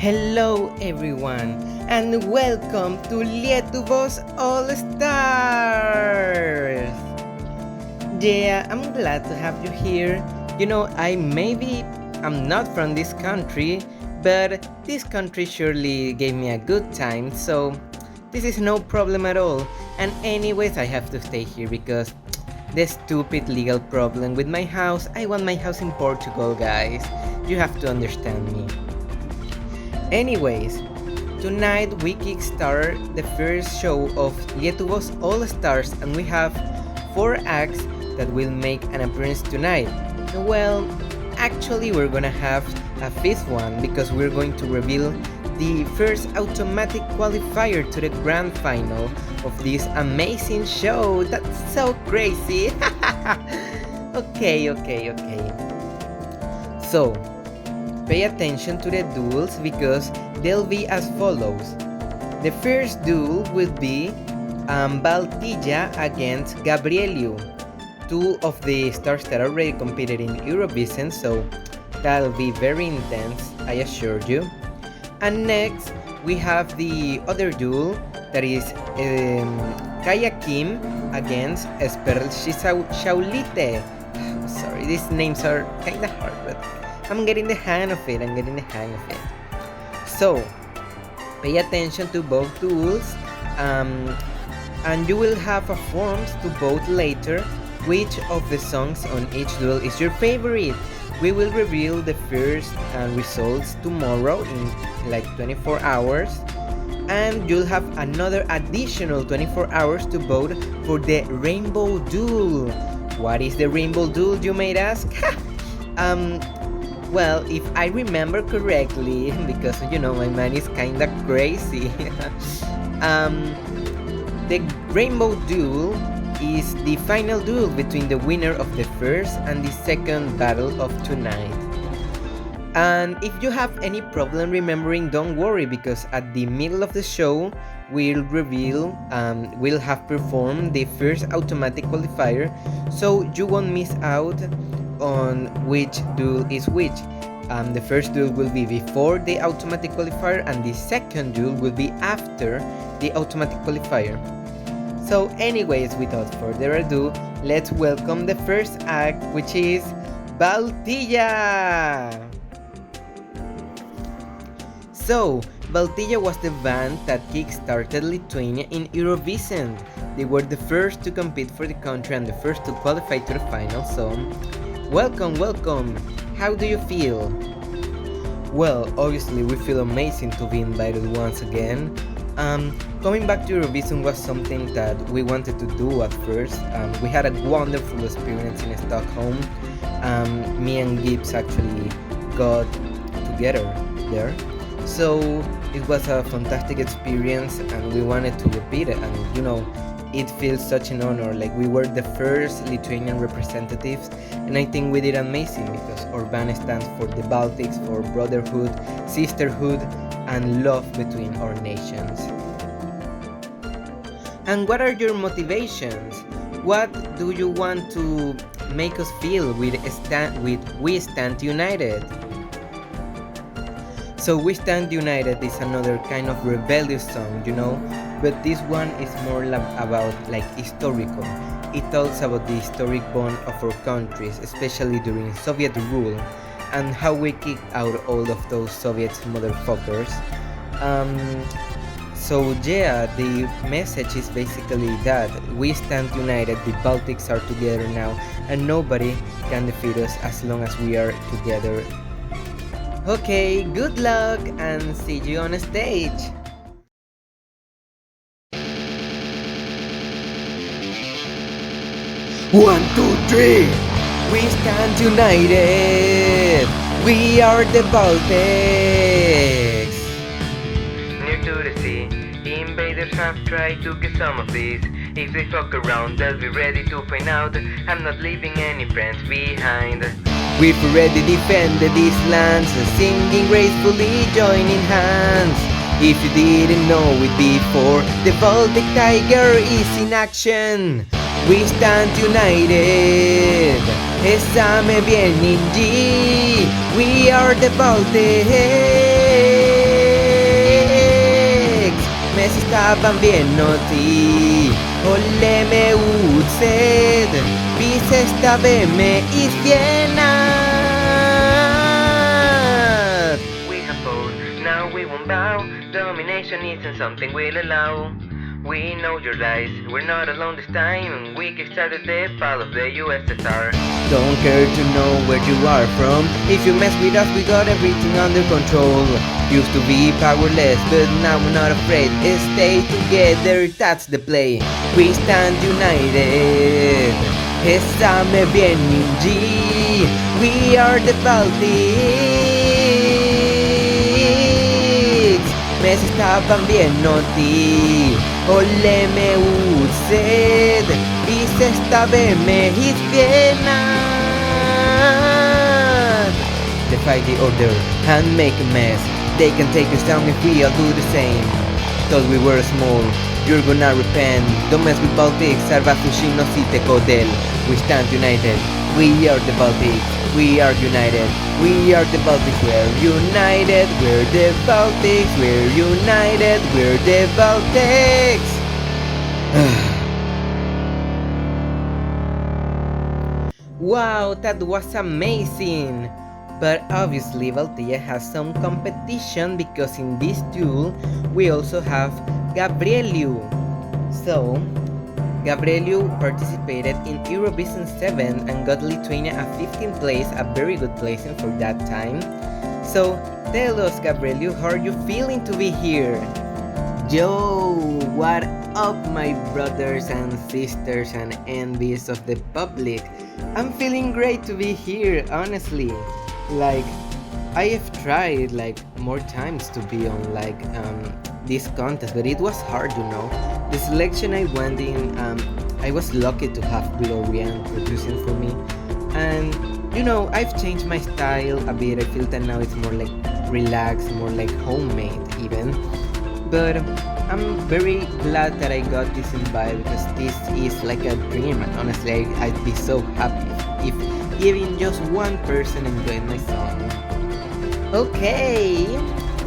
Hello everyone and welcome to Lietuvos All-Stars! Yeah, I'm glad to have you here. I'm not from this country, but this country surely gave me a good time, so this is no problem at all. And anyways, I have to stay here because the stupid legal problem with my house. I want my house in Portugal, guys. You have to understand me. Anyways, tonight we kickstart the first show of Lietuvos All-Stars, and we have 4 acts that will make an appearance tonight. Well, actually we're gonna have a 5th one because we're going to reveal the first automatic qualifier to the grand final of this amazing show. That's so crazy. Okay. So, pay attention to the duels because they'll be as follows. The first duel will be Baltija against Gabrieliu, 2 of the stars that already competed in Eurovision, so that'll be very intense, I assure you. And next, we have the other duel that is Kaya Kim against Esperl Shaulite. Sorry, these names are kinda hard, but I'm getting the hang of it. So, pay attention to both duels, and you will have a forms to vote later which of the songs on each duel is your favorite. We will reveal the first results tomorrow in like 24 hours, and you'll have another additional 24 hours to vote for the Rainbow Duel. What is the Rainbow Duel, you might ask? Well, if I remember correctly, because my mind is kinda crazy, the Rainbow Duel is the final duel between the winner of the first and the second battle of tonight. And if you have any problem remembering, don't worry, because at the middle of the show we'll reveal, we'll have performed the first automatic qualifier, so you won't miss out on which duel is which. The first duel will be before the automatic qualifier, and the second duel will be after the automatic qualifier. So anyways, without further ado, let's welcome the first act, which is Baltija! So, Baltija was the band that kick-started Lithuania in Eurovision. They were the first to compete for the country and the first to qualify to the final, so welcome! How do you feel? Well, obviously we feel amazing to be invited once again. Coming back to Eurovision was something that we wanted to do at first. We had a wonderful experience in Stockholm. Me and Gibbs actually got together there. So it was a fantastic experience and we wanted to repeat it, and it feels such an honor. Like, we were the first Lithuanian representatives, and I think we did amazing because our band stands for the Baltics, for brotherhood, sisterhood, and love between our nations. And what are your motivations? What do you want to make us feel with We Stand United? So We Stand United is another kind of rebellious song, but this one is more about historical. It talks about the historic bond of our countries, especially during Soviet rule, and how we kicked out all of those Soviet motherfuckers. So yeah, the message is basically that we stand united, the Baltics are together now, and nobody can defeat us as long as we are together. Okay, good luck and see you on stage! One, two, three! We stand united! We are the Baltics! Near to the sea, the invaders have tried to get some of these. If they fuck around, they'll be ready to find out. I'm not leaving any friends behind. We've already defended these lands, singing gracefully, joining hands. If you didn't know it before, the Baltic Tiger is in action. We stand united. Esame bien Ninji. We are the Baltics. estaban bien noti Oleme utsed Bis estabeme isvienat. We have fought, now we won't bow. Domination isn't something we'll allow. We know your lies, we're not alone this time. We kickstarted the fall of the USSR. Don't care to know where you are from. If you mess with us, we got everything under control. Used to be powerless, but now we're not afraid. Stay together, that's the play. We stand united. Estame bien, Minji. We are the Baltics. Mes estaban bien, noti. Oleme utsed. Bis estabeme isvienat. Defy the order and make a mess. They can take us down if we all do the same. Thought we were small, you're gonna repent. Don't mess with Baltics, Sarvasushi no site kodel. We stand united, we are the Baltics. We are united, we are the Baltics. We're united, we're the Baltics. We're united, we're the Baltics. Wow, that was amazing! But obviously Valtilla has some competition because in this duel we also have Gabrieliu. So, Gabrieliu participated in Eurovision 7 and got Lithuania a 15th place, a very good placing for that time. So, tell us Gabrieliu, how are you feeling to be here? Yo, what up my brothers and sisters and envies of the public? I'm feeling great to be here, honestly. Like, I have tried like more times to be on like this contest, but it was hard, you know. The selection I went in, I was lucky to have Gloria producing for me, and you know, I've changed my style a bit. I feel that now it's more like relaxed, more like homemade even. But I'm very glad that I got this invite because this is like a dream, and honestly I'd be so happy if even just one person enjoyed my song. Okay,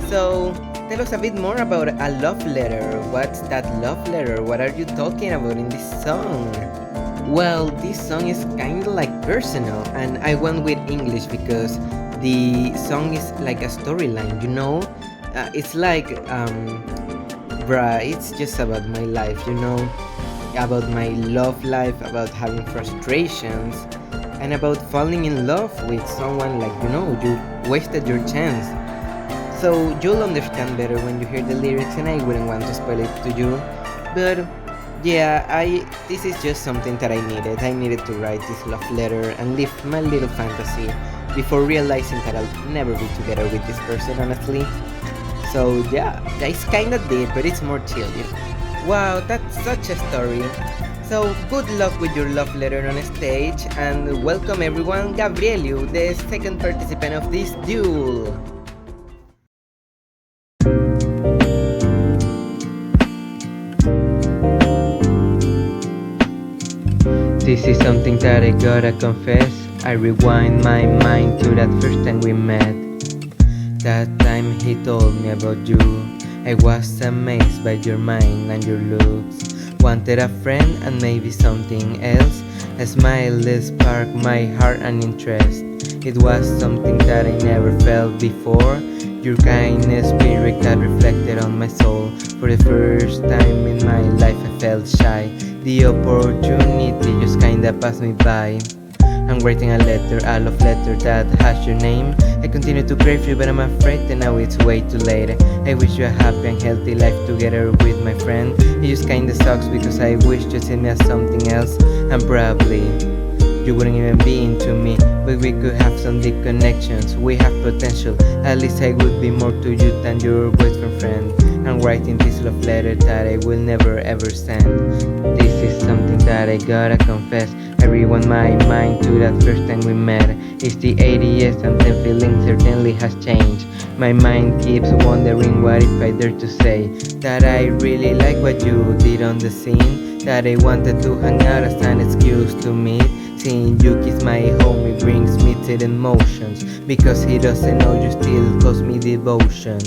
so tell us a bit more about a love letter. What's that love letter? What are you talking about in this song? Well, this song is kinda like personal, and I went with English because the song is like a storyline, you know? It's like, bruh, it's just about my life, you know? About my love life, about having frustrations, and about falling in love with someone like, you know, you wasted your chance. So you'll understand better when you hear the lyrics, and I wouldn't want to spoil it to you. But yeah, this is just something that I needed. I needed to write this love letter and live my little fantasy before realizing that I'll never be together with this person, honestly. So yeah, it's kinda deep, but it's more chill, you know? Wow, that's such a story. So good luck with your love letter on stage, and welcome everyone, Gabrieliu, the second participant of this duel. This is something that I gotta confess. I rewind my mind to that first time we met. That time he told me about you. I was amazed by your mind and your looks. Wanted a friend and maybe something else. A smile that sparked my heart and interest. It was something that I never felt before. Your kindness spirit that reflected on my soul. For the first time in my life I felt shy. The opportunity just kinda passed me by. I'm writing a letter, a love letter that has your name. I continue to crave you, but I'm afraid that now it's way too late. I wish you a happy and healthy life together with my friend. It just kinda sucks because I wish you see me as something else, and probably you wouldn't even be into me, but we could have some deep connections. We have potential, at least I would be more to you than your boyfriend friend. I'm writing this love letter that I will never ever send. This is something that I gotta confess. I rewind my mind to that first time we met. It's the 80th and the feeling certainly has changed. My mind keeps wondering what if I dare to say that I really like what you did on the scene. That I wanted to hang out as an excuse to meet. Seeing you kiss my homie brings me to the emotions. Because he doesn't know you still cause me devotion.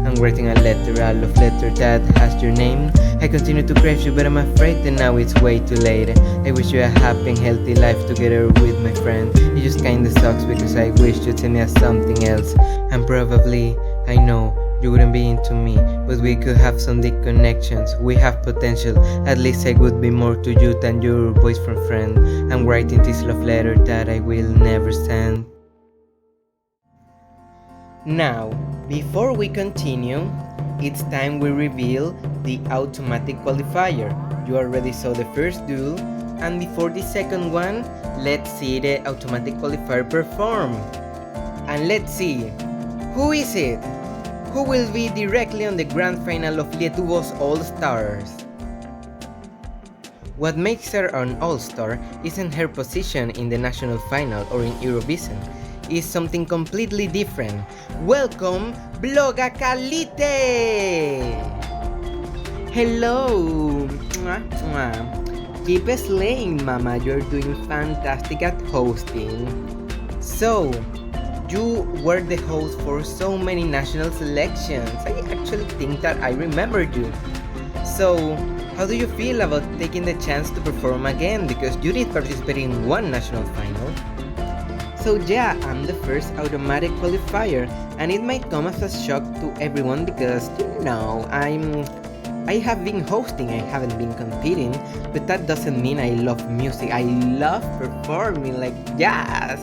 I'm writing a love letter that has your name. I continue to crave you, but I'm afraid that now it's way too late. I wish you a happy and healthy life together with my friend. It just kinda sucks because I wish you'd tell me something else. And probably, I know, you wouldn't be into me, but we could have some deep connections. We have potential, at least I would be more to you than your boyfriend friend. I'm writing this love letter that I will never send. Now, before we continue, it's time we reveal the automatic qualifier. You already saw the first duel, and before the second one, let's see the automatic qualifier perform. And let's see, who is it? Who will be directly on the grand final of Lietuvos All-Stars? What makes her an All-Star isn't her position in the national final or in Eurovision. It's something completely different. Welcome, Bloga Kalite! Hello! Mwah, mwah. Keep slaying, mama. You're doing fantastic at hosting. So, you were the host for so many national selections. I actually think that I remember you. So, how do you feel about taking the chance to perform again? Because you did participate in one national final. So yeah, I'm the first automatic qualifier, and it might come as a shock to everyone because, I have been hosting, I haven't been competing, but that doesn't mean I love music. I love performing, like, yes!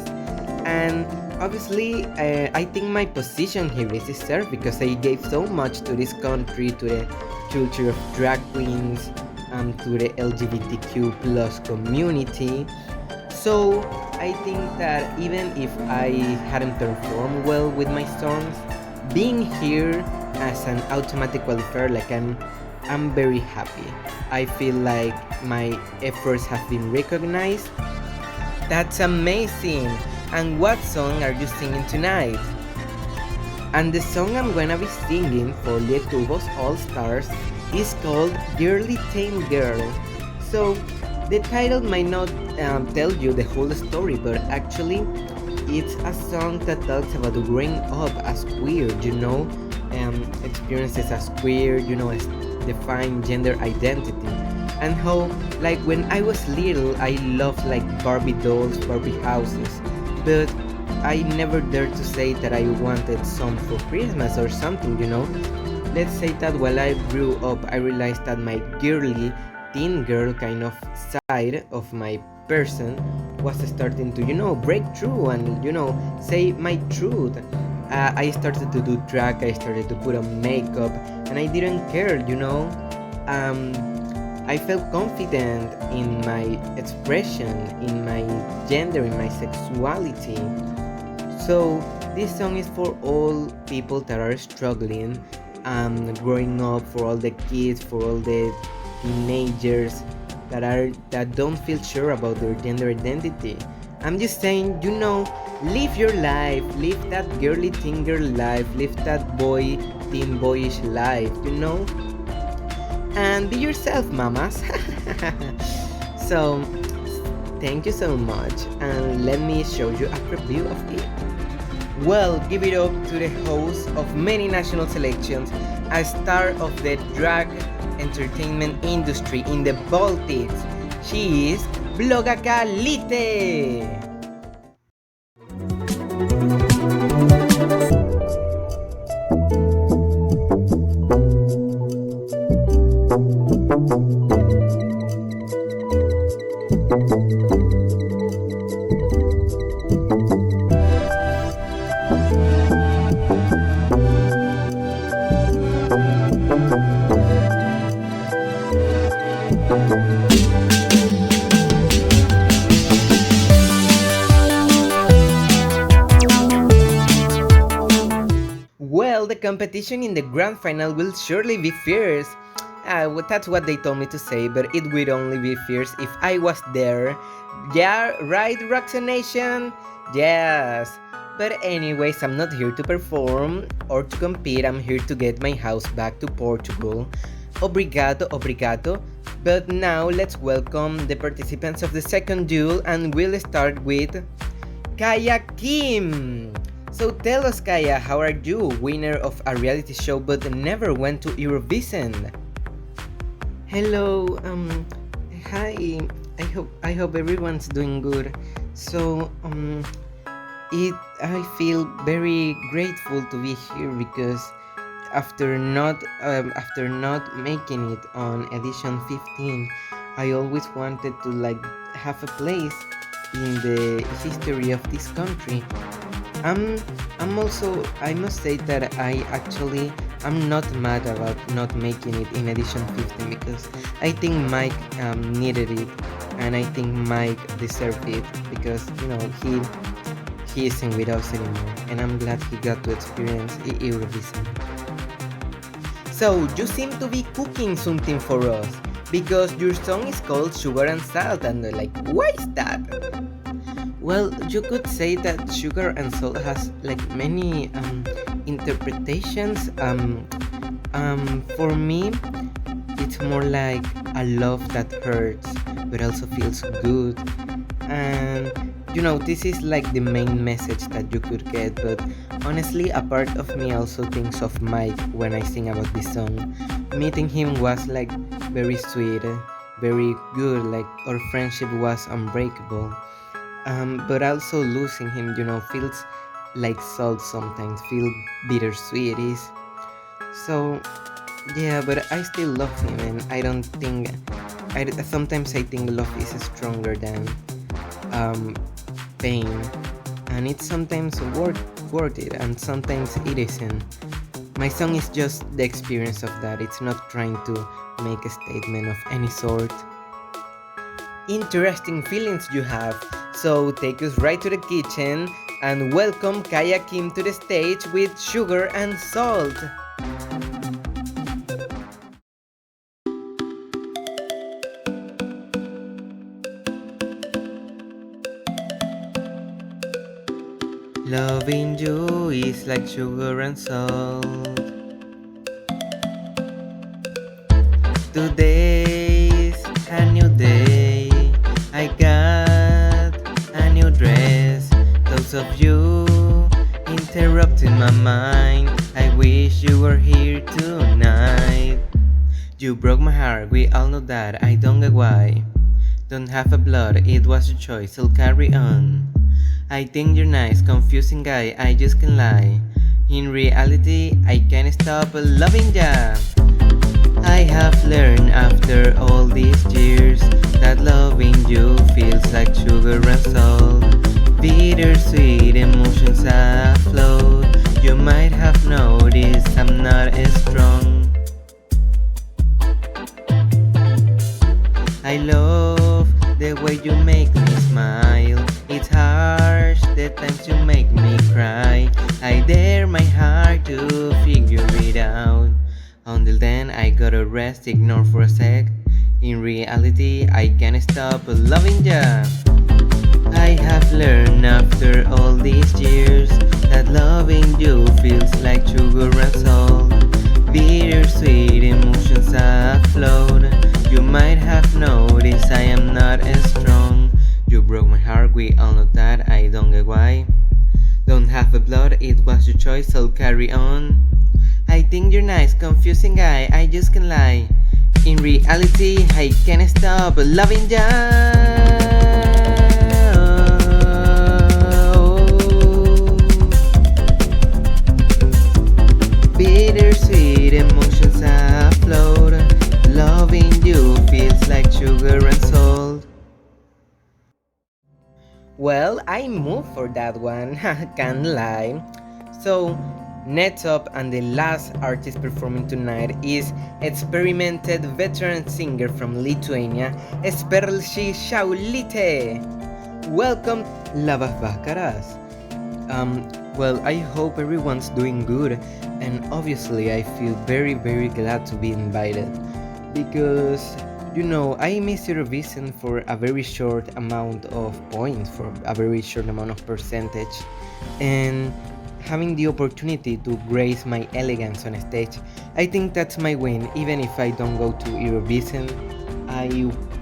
And obviously, I think my position here is deserved because I gave so much to this country, to the culture of drag queens, to the LGBTQ plus community. So I think that even if I hadn't performed well with my songs, being here as an automatic qualifier, like I'm very happy. I feel like my efforts have been recognized. That's amazing! And what song are you singing tonight? And the song I'm gonna be singing for Lietuvos All-Stars is called LRTn't Girl. So the title might not tell you the whole story, but actually it's a song that talks about growing up as queer, experiences as queer, as defined gender identity, and how, like, when I was little, I loved like Barbie dolls, Barbie houses, but I never dared to say that I wanted some for Christmas or something, Let's say that while I grew up, I realized that my girly teen girl kind of side of my person was starting to break through and say my truth. I started to do drag, I started to put on makeup, and I didn't care. I felt confident in my expression, in my gender, in my sexuality. So this song is for all people that are struggling growing up, for all the kids, for all the teenagers that don't feel sure about their gender identity. I'm just saying, live your life, live that girly teen girl life, live that boy teen boyish life, and be yourself, mamas. So thank you so much, and let me show you a preview of it. Well, give it up to the host of many national selections, a star of the drag entertainment industry in the Baltics. She is Bloga Kalite! Well, the competition in the grand final will surely be fierce. That's what they told me to say, but it would only be fierce if I was there. Yeah, right, Roxanne Nation? Yes. But anyways, I'm not here to perform or to compete, I'm here to get my house back to Portugal. Obrigado, obrigado. But now let's welcome the participants of the second duel, and we'll start with Kaya Kim. So tell us, Kaya, how are you, winner of a reality show but never went to Eurovision? Hello, hi. I hope everyone's doing good. So, I feel very grateful to be here because after not making it on edition 15, I always wanted to like have a place in the history of this country. I'm I'm also, I must say that I'm not mad about not making it in edition 15 because I think Mike needed it, and I think Mike deserved it because he isn't with us anymore, and I'm glad he got to experience Eurovision. So you seem to be cooking something for us because your song is called Sugar and Salt, and they're like, why is that? Well, you could say that Sugar and Salt has like many interpretations. For me, it's more like a love that hurts but also feels good. And this is like the main message that you could get. But honestly, a part of me also thinks of Mike when I sing about this song. Meeting him was like very sweet, very good, like our friendship was unbreakable. But also losing him, feels like salt sometimes, feel bittersweet is. So yeah, but I still love him, and I don't think. Sometimes I think love is stronger than um, pain, and it's sometimes worth it, and sometimes it isn't. My song is just the experience of that. It's not trying to make a statement of any sort. Interesting feelings you have. So take us right to the kitchen and welcome Kaya Kim to the stage with Sugar and Salt. Loving you is like sugar and salt. Today's a new day. I got a new dress. Those of you interrupting my mind. I wish you were here tonight. You broke my heart, we all know that. I don't get why. Don't have a blood, it was your choice, I'll carry on. I think you're nice, confusing guy, I just can't lie. In reality, I can't stop loving ya. I have learned after all these years that loving you feels like sugar and salt. Bittersweet emotions afloat. You might have noticed I'm not as strong. I love the way you make me smile. It's harsh the times you make me cry. I dare my heart to figure it out. Until then, I gotta rest, ignore for a sec. In reality, I can't stop loving ya. I have learned after all these years that loving you feels like sugar and salt. Bittersweet emotions afloat. You might have noticed I am not as strong. You broke my heart, we all know that, I don't get why. Don't have a blood, it was your choice, I'll carry on. I think you're nice, confusing guy, I just can't lie. In reality, I can't stop loving ya. Bittersweet emotions afloat. Loving you feels like sugar and salt. Well, I moved for that one, can't lie. So, next up, and the last artist performing tonight is experimented veteran singer from Lithuania, Esperlshi Shaulite. Welcome, Labas Vakaras. Well, I hope everyone's doing good, and obviously I feel very glad to be invited because I missed Eurovision for a very short amount of points, for a very short amount of percentage, and having the opportunity to grace my elegance on stage, I think that's my win. Even if I don't go to Eurovision, I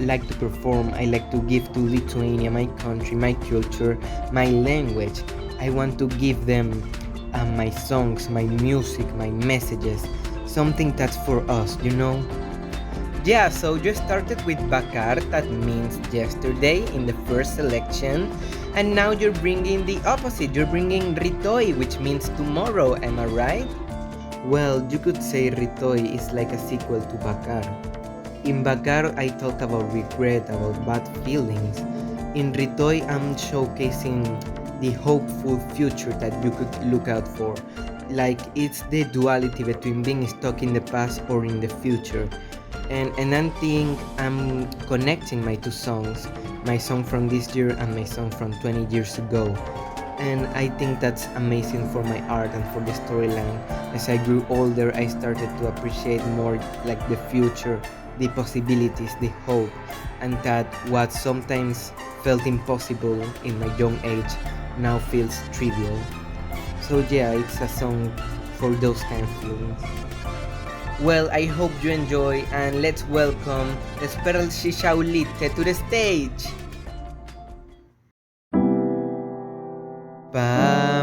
like to perform, I like to give to Lithuania, my country, my culture, my language. I want to give them my songs, my music, my messages, something that's for us, you know? Yeah, so you started with Bakar, that means yesterday in the first selection, and now you're bringing the opposite, you're bringing Ritoi, which means tomorrow, am I right? Well, you could say Ritoi is like a sequel to Bakar. In Bakar, I talk about regret, about bad feelings. In Ritoi, I'm showcasing the hopeful future that you could look out for. Like, it's the duality between being stuck in the past or in the future. And I think I'm connecting my two songs, my song from this year and my song from 20 years ago. And I think that's amazing for my art and for the storyline. As I grew older, I started to appreciate more like the future, the possibilities, the hope, and that what sometimes felt impossible in my young age now feels trivial. So yeah, it's a song for those kind of feelings. Well, I hope you enjoy, and let's welcome Esperal Shishaulite to the stage!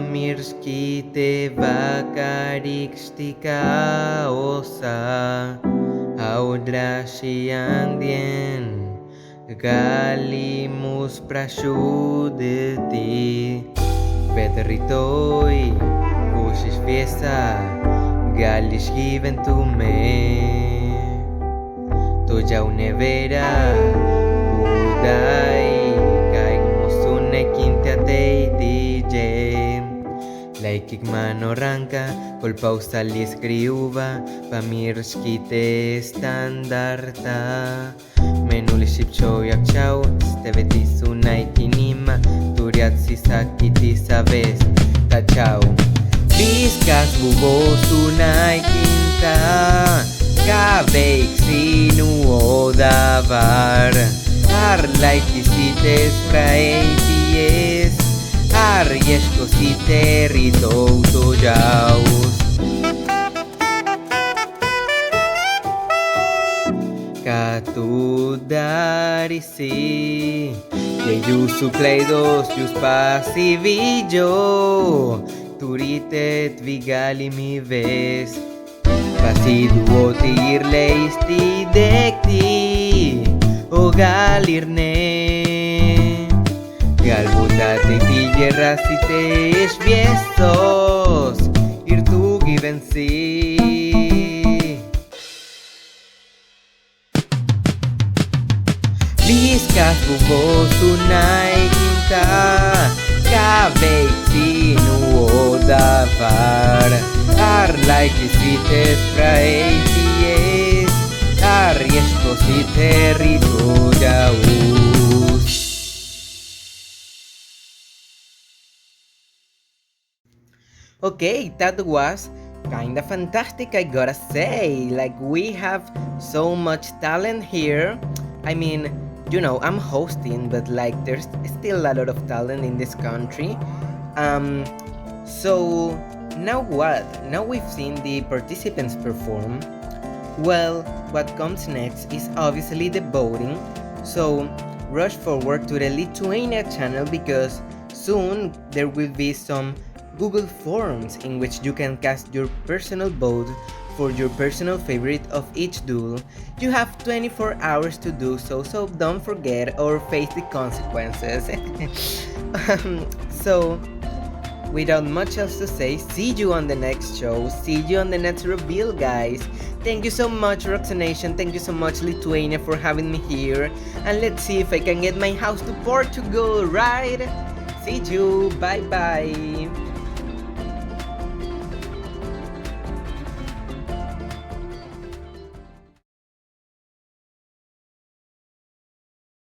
Pamirskite vakarixtika osa audrashi andien galimus prashudeti vedritoi kushis fiesta galis given to me toja unevera udai Laikik mano ranka, col pausa li scriuva, pamirskite standarta. Menuli shipcho jak ciao, steveti su naikinima, turiatsi sakiti sabes, ta ciao. Viskas bubo su naikinta, kaveik sinu odavar, ar laikisites praeities. Arriesco si territorio jaus Catudarisi Ye yusu pleidos yus pasivillo Turitet vigali mi ves Pasiduotir leisti dekti O galirne Galbutate tierras y te esviesos Irtugi vencí Liskas bubos unai quinta Cabeit sinu odavar Arlai quisites praeities Arriescos y territoriaus Okay, that was kinda fantastic, I gotta say. Like, we have so much talent here. I mean, you know, I'm hosting, but like, there's still a lot of talent in this country. So now what? Now we've seen the participants perform. Well, what comes next is obviously the voting. So rush forward to the Lithuania channel because soon there will be some Google Forms in which you can cast your personal vote for your personal favorite of each duel. You have 24 hours to do so, so don't forget or face the consequences. So, without much else to say, see you on the next show, see you on the next reveal, guys. Thank you so much, Roxanation, thank you so much, Lithuania, for having me here. And let's see if I can get my house to Portugal, right? See you, bye bye.